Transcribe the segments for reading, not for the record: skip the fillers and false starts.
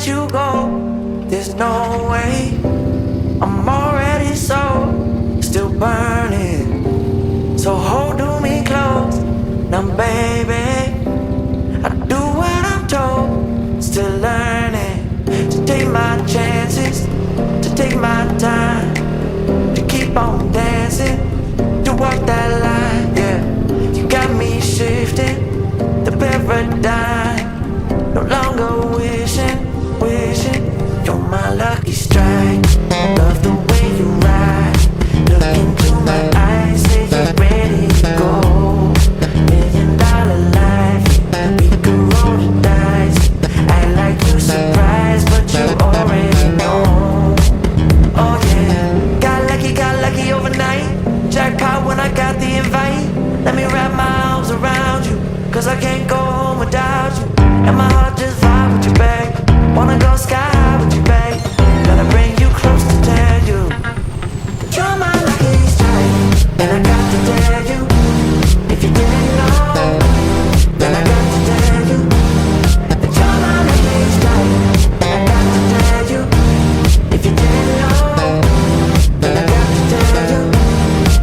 let you go. There's no way. I'm already sold, still burning. So hold to me close. Now baby, I do what I'm told. Still learning to take my chances, to take my time, to keep on dancing, to walk that line, yeah. You got me shifting the paradigm. No longer wishing, wishing. You're my lucky strike. Love the way you ride. Look into my eyes, say you're ready to go. $1,000,000 life, we could roll the dice. Act like you surprised, but you already know. Oh yeah, got lucky overnight. Jackpot when I got the invite. Let me wrap my arms around you, cause I can't go home without you. And my heart just vibe with you, babe. Wanna go sky high with you, babe. Gotta bring you close to tell you that you're my lucky strike. And I got to tell you, if you didn't know, then I got to tell you that you're my lucky strike. And I got to tell you, if you didn't know, then I got to tell you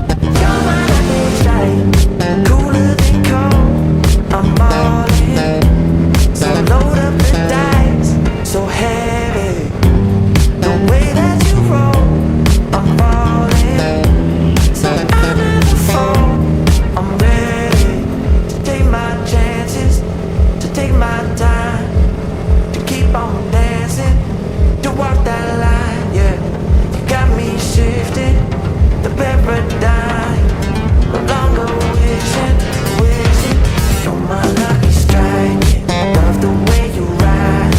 that you're my lucky strike. Cooler than cold, I'm all in. So load up the dice, so heavy. The way that you roll, I'm falling. So I never fall. I'm ready to take my chances, to take my time, to keep on dancing, to walk that line, yeah. You got me shifting the paradigm. No longer wishing, wishing. You're my lucky strike. Love the way you ride.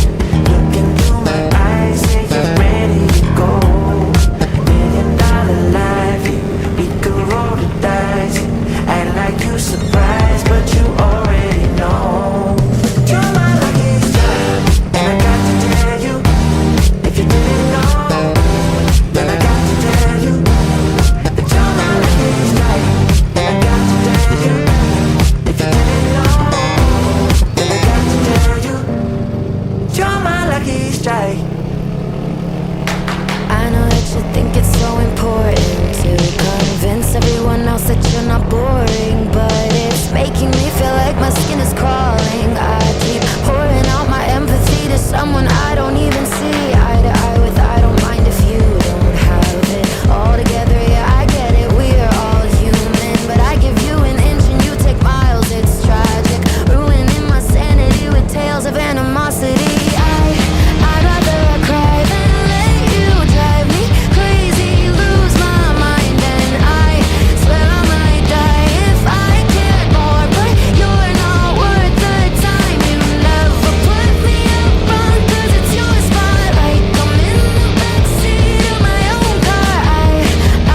Look into my eyes, say you're ready to go. $1,000,000 life, we could roll the dice. Act like you surprised, but you already know. You're my lucky strike, and I got to tell you, if you didn't know, then I got to tell you that you're my lucky strike. And I got to tell you, if you didn't know, then I got to tell you, you're my lucky strike. I know that you think it's so important to convince everyone else that you're not boring, but it's making me feel like my skin is crawling. I keep pouring out my empathy to someone I don't even see eye to eye with. I don't mind if you don't have it all together. Yeah, I get it, we're all human, but I give you an inch and you take miles. It's tragic, ruining my sanity with tales of animosity. I'd rather cry than let you drive me crazy, lose my mind, and I swear I might die if I cared more. But you're not worth the time. You never put me up front, cause it's your spotlight. I'm in the backseat of my own car.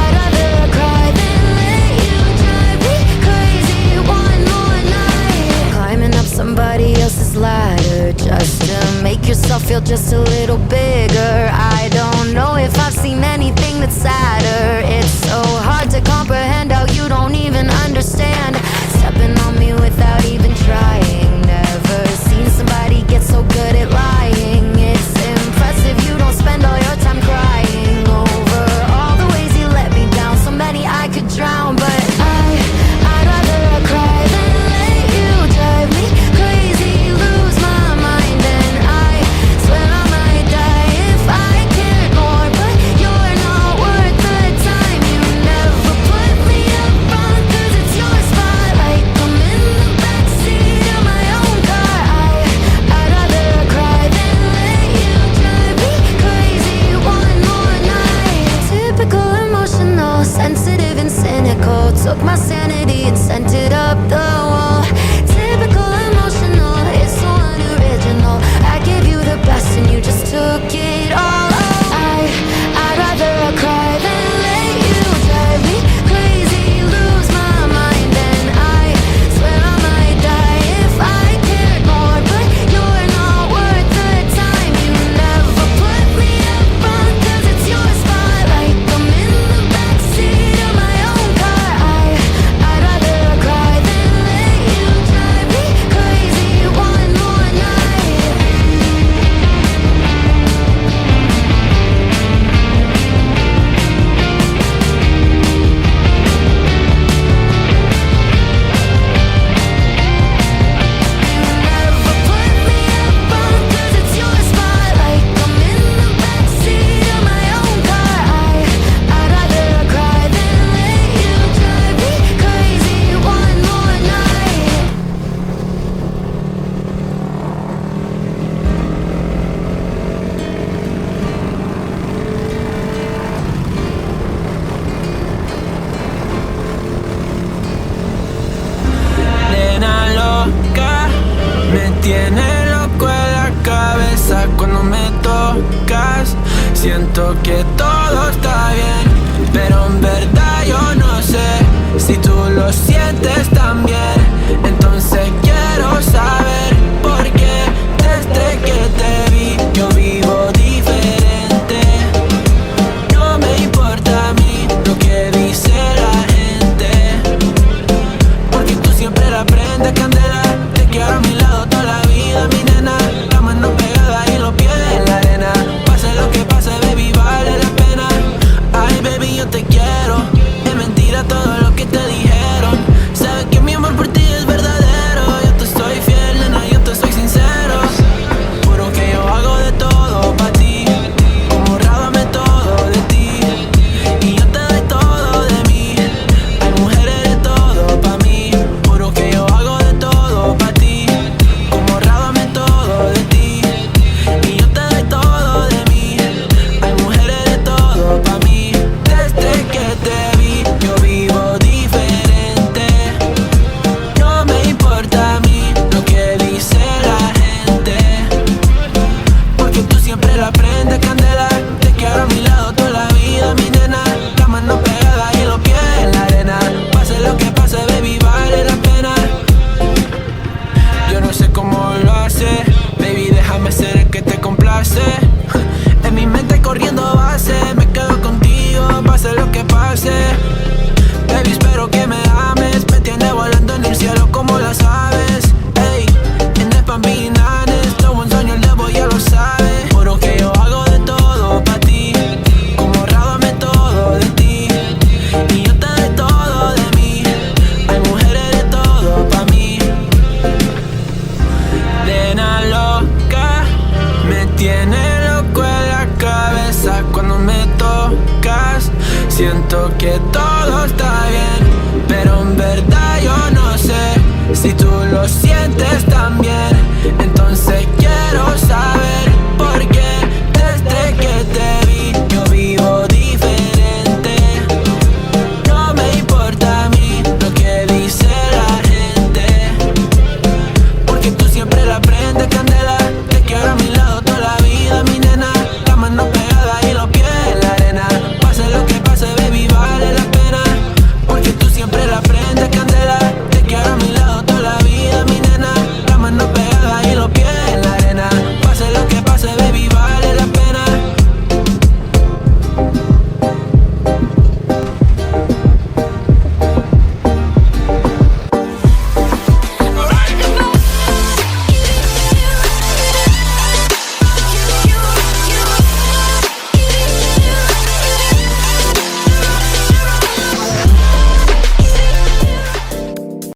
I'd rather cry than let you drive me crazy one more night. Climbing up somebody else's ladder just to make yourself feel just a little bigger. I don't know if I've seen anything that's sadder. It's so hard to comprehend how you don't even understand. Stepping on me without even trying. Never seen somebody get so good at lying. It's impressive you don't spend all your time crying over all the ways you let me down. So many I could drown, but I'd rather cry than let you drive me crazy, lose my mind, and I swear I might die if I cared more. But you're not worth the time. cabeza cuando me tocas. Siento que todo está bien, pero en verdad yo no sé si tú lo sientes también. Entonces quiero saber por qué desde que te vi yo vivo diferente. No me importa a mí lo que dice la gente, porque tú siempre la prendes candela. Te quiero a mi lado toda la vida, mi nena. La mano pegada y los pies en la arena. Pase lo que pase, baby, vale la pena. Ay, baby, yo te quiero. Es mentira todo lo que te dijeron. Sabes que mi amor por ti es verdadero. Yo te soy fiel, nena, yo te soy sincero. Juro que yo hago de todo pa' ti, como rábame todo de ti, y yo te doy todo de mí. Ay, mujer, eres todo pa' mí. Juro que yo hago de todo pa' ti, como rábame todo de ti, y yo te doy todo de mí. Ay, mujer, eres todo pa' mí. Desde que te vi yo vivo diferente. No me importa a mí lo que dice la gente, porque tú siempre la prendes candela. Te quiero a mi lado toda la vida, mi nena. La mano pegada y los pies en la arena. Pase lo que pase, baby, vale la pena. Yo no sé cómo lo hace, baby, déjame ser el que te complace. En mi mente corriendo base, me quedo contigo, pase lo que pase. Baby, espero que me ames, me tienes volando en el cielo como las aves. Ey, en el Pambinanes, todo un sueño el debo, ya lo sabes. Juro que yo hago de todo pa' ti, como rábame todo de ti, y yo te doy todo de mí. Ay, mujer, eres todo pa' mí. Nena loca, me tiene loco en la cabeza cuando me tocas. Siento que todo está bien, pero en verdad yo no sé si tú lo sientes también. Entonces quiero saber por qué desde que te vi yo vivo diferente. No me importa a mí lo que dice la gente, porque tú siempre la prendes candela. Te quiero a mi lado toda la vida, mi